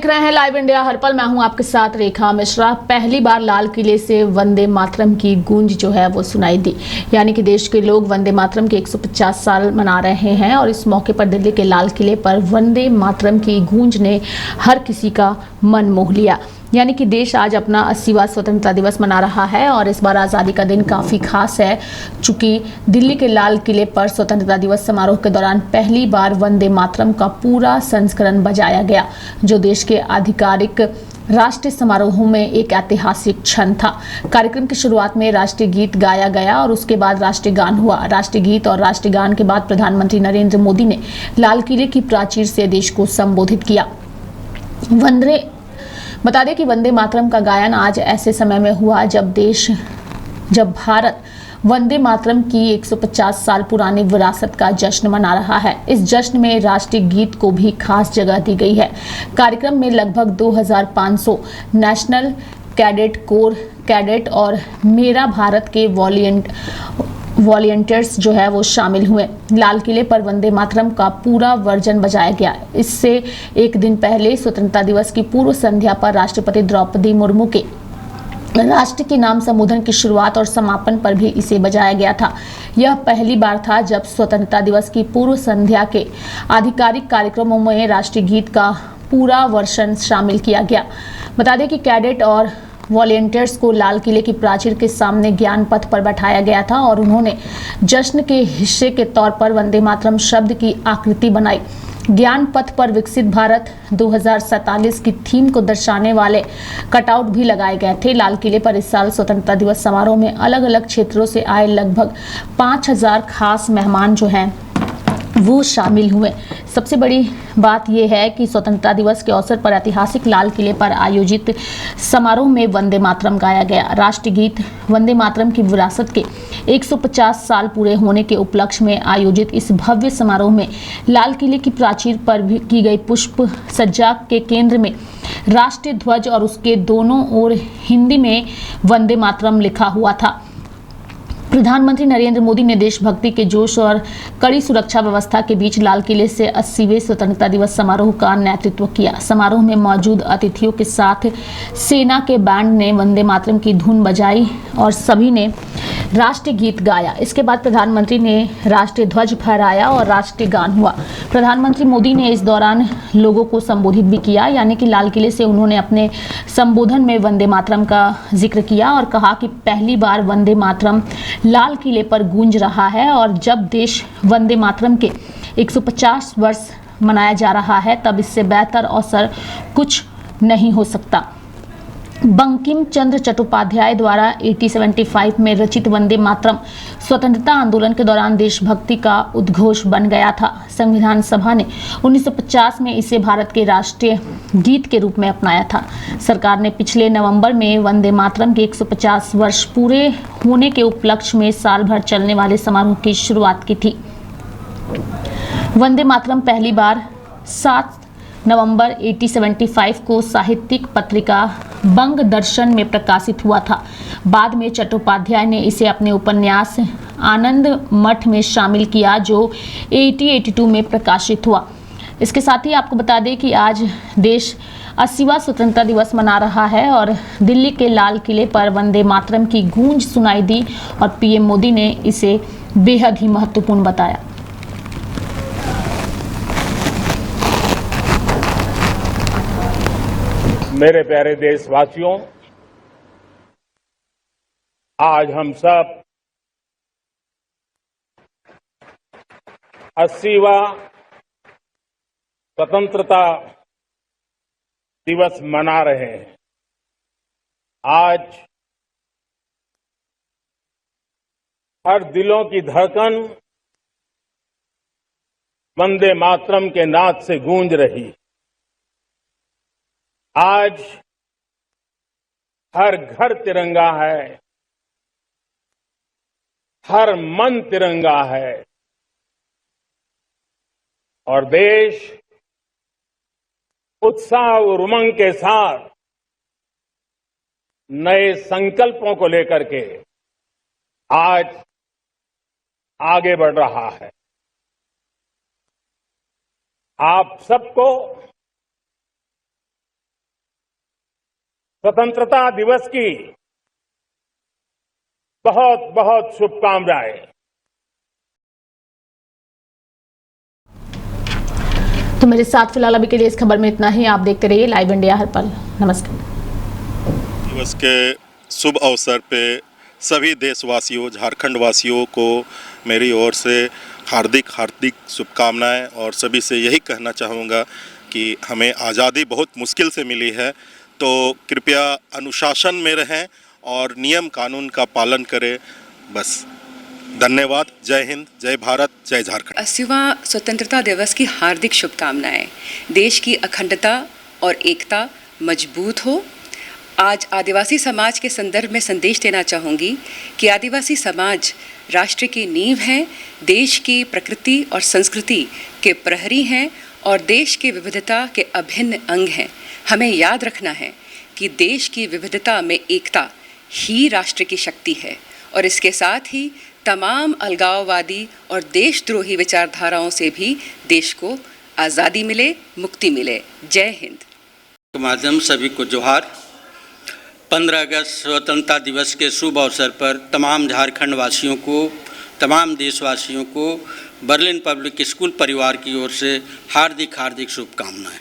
देख रहे हैं लाइव इंडिया हर पल। मैं हूं आपके साथ रेखा मिश्रा। पहली बार लाल किले से वंदे मातरम की गूंज जो है वो सुनाई दी। यानी कि देश के लोग वंदे मातरम के 150 साल मना रहे हैं और इस मौके पर दिल्ली के लाल किले पर वंदे मातरम की गूंज ने हर किसी का मन मोह लिया। यानी कि देश आज अपना 80वां स्वतंत्रता दिवस मना रहा है और इस बार आज़ादी का दिन काफ़ी खास है, चूंकि दिल्ली के लाल किले पर स्वतंत्रता दिवस समारोह के दौरान पहली बार वंदे मातरम का पूरा संस्करण बजाया गया, जो देश के आधिकारिक राष्ट्रीय समारोहों में एक ऐतिहासिक क्षण था। कार्यक्रम की शुरुआत में राष्ट्रीय गीत गाया गया और उसके बाद राष्ट्रीय गान हुआ। राष्ट्रीय गीत और राष्ट्रीय गान के बाद प्रधानमंत्री नरेंद्र मोदी ने लाल किले की प्राचीर से देश को संबोधित किया। बता दें कि वंदे मातरम का गायन आज ऐसे समय में हुआ जब भारत वंदे मातरम की 150 साल पुरानी विरासत का जश्न मना रहा है। इस जश्न में राष्ट्रीय गीत को भी खास जगह दी गई है। कार्यक्रम में लगभग 2500 नेशनल कैडेट कोर कैडेट और मेरा भारत के वॉलंटियर्स जो है वो शामिल हुए। लाल किले पर वंदे मातरम का पूरा वर्जन बजाया गया। इससे एक दिन पहले स्वतंत्रता दिवस की पूर्व संध्या पर राष्ट्रपति द्रौपदी मुर्मू के राष्ट्र के नाम संबोधन की शुरुआत और समापन पर भी इसे बजाया गया था। यह पहली बार था जब स्वतंत्रता दिवस की पूर्व संध्या के आधिकारिक कार्यक्रमों में राष्ट्रीय गीत का पूरा वर्जन शामिल किया गया। बता दें कि कैडेट और वॉलंटियर्स को लाल किले की प्राचीर के सामने ज्ञान पथ पर बैठाया गया था और उन्होंने जश्न के हिस्से के तौर पर वंदे मातरम शब्द की आकृति बनाई। ज्ञान पथ पर विकसित भारत 2047 की थीम को दर्शाने वाले कटआउट भी लगाए गए थे। लाल किले पर इस साल स्वतंत्रता दिवस समारोह में अलग अलग क्षेत्रों से आए लगभग 5000 खास मेहमान जो हैं वो शामिल हुए। सबसे बड़ी बात यह है कि स्वतंत्रता दिवस के अवसर पर ऐतिहासिक लाल किले पर आयोजित समारोह में वंदे मातरम गाया गया। राष्ट्रीय गीत वंदे मातरम की विरासत के 150 साल पूरे होने के उपलक्ष्य में आयोजित इस भव्य समारोह में लाल किले की प्राचीर पर भी की गई पुष्प सज्जा के केंद्र में राष्ट्रीय ध्वज और उसके दोनों ओर हिंदी में वंदे मातरम लिखा हुआ था। प्रधानमंत्री नरेंद्र मोदी ने देशभक्ति के जोश और कड़ी सुरक्षा व्यवस्था के बीच लाल किले से 80वें स्वतंत्रता दिवस समारोह का नेतृत्व किया। समारोह में मौजूद अतिथियों के साथ सेना के बैंड ने वंदे मातरम की धुन बजाई और सभी ने राष्ट्रीय गीत गाया। इसके बाद प्रधानमंत्री ने राष्ट्रीय ध्वज फहराया और राष्ट्रीय गान हुआ। प्रधानमंत्री मोदी ने इस दौरान लोगों को संबोधित भी किया। यानी कि लाल किले से उन्होंने अपने संबोधन में वंदे मातरम का जिक्र किया और कहा कि पहली बार वंदे मातरम लाल किले पर गूंज रहा है और जब देश वंदे मातरम के 150 वर्ष मनाया जा रहा है तब इससे बेहतर अवसर कुछ नहीं हो सकता। बंकिम चंद्र चट्टोपाध्याय द्वारा 1875 में रचित वंदे मातरम स्वतंत्रता आंदोलन के दौरान देशभक्ति का उद्घोष बन गया था। संविधान सभा ने 1950 में इसे भारत के राष्ट्रीय गीत के रूप में अपनाया था। सरकार ने पिछले नवंबर में वंदे मातरम के 150 वर्ष पूरे होने के उपलक्ष्य में साल भर चलने वाले समारोह की शुरुआत की थी। वंदे मातरम पहली बार 7 नवंबर 1875 को साहित्यिक पत्रिका बंग दर्शन में प्रकाशित हुआ था। बाद में चट्टोपाध्याय ने इसे अपने उपन्यास आनंद मठ में शामिल किया, जो 1882 में प्रकाशित हुआ। इसके साथ ही आपको बता दें कि आज देश 80वां स्वतंत्रता दिवस मना रहा है और दिल्ली के लाल किले पर वंदे मातरम की गूंज सुनाई दी और पीएम मोदी ने इसे बेहद ही महत्वपूर्ण बताया। मेरे प्यारे देशवासियों, आज हम सब 80वां स्वतंत्रता दिवस मना रहे हैं। आज हर दिलों की धड़कन वंदे मातरम के नाद से गूंज रही। आज हर घर तिरंगा है, हर मन तिरंगा है और देश उत्साह और उमंग के साथ नए संकल्पों को लेकर के आज आगे बढ़ रहा है। आप सबको स्वतंत्रता दिवस की बहुत बहुत शुभकामनाएं। तो मेरे साथ फिलहाल अभी के लिए इस खबर में इतना ही। आप देखते रहिए लाइव इंडिया हर पल। नमस्कार। दिवस के शुभ अवसर पे सभी देशवासियों, झारखंड वासियों को मेरी ओर से हार्दिक शुभकामनाएं और सभी से यही कहना चाहूँगा कि हमें आज़ादी बहुत मुश्किल से मिली है, तो कृपया अनुशासन में रहें और नियम कानून का पालन करें। बस धन्यवाद। जय हिंद, जय भारत, जय झारखंड। 80वां स्वतंत्रता दिवस की हार्दिक शुभकामनाएं। देश की अखंडता और एकता मजबूत हो। आज आदिवासी समाज के संदर्भ में संदेश देना चाहूँगी कि आदिवासी समाज राष्ट्र की नींव है, देश की प्रकृति और संस्कृति के प्रहरी हैं और देश की विविधता के अभिन्न अंग हैं। हमें याद रखना है कि देश की विविधता में एकता ही राष्ट्र की शक्ति है और इसके साथ ही तमाम अलगाववादी और देशद्रोही विचारधाराओं से भी देश को आज़ादी मिले, मुक्ति मिले। जय हिंद। के माध्यम सभी को जोहार। 15 अगस्त स्वतंत्रता दिवस के शुभ अवसर पर तमाम झारखंड वासियों को, तमाम देशवासियों को बर्लिन पब्लिक स्कूल परिवार की ओर से हार्दिक शुभकामनाएं।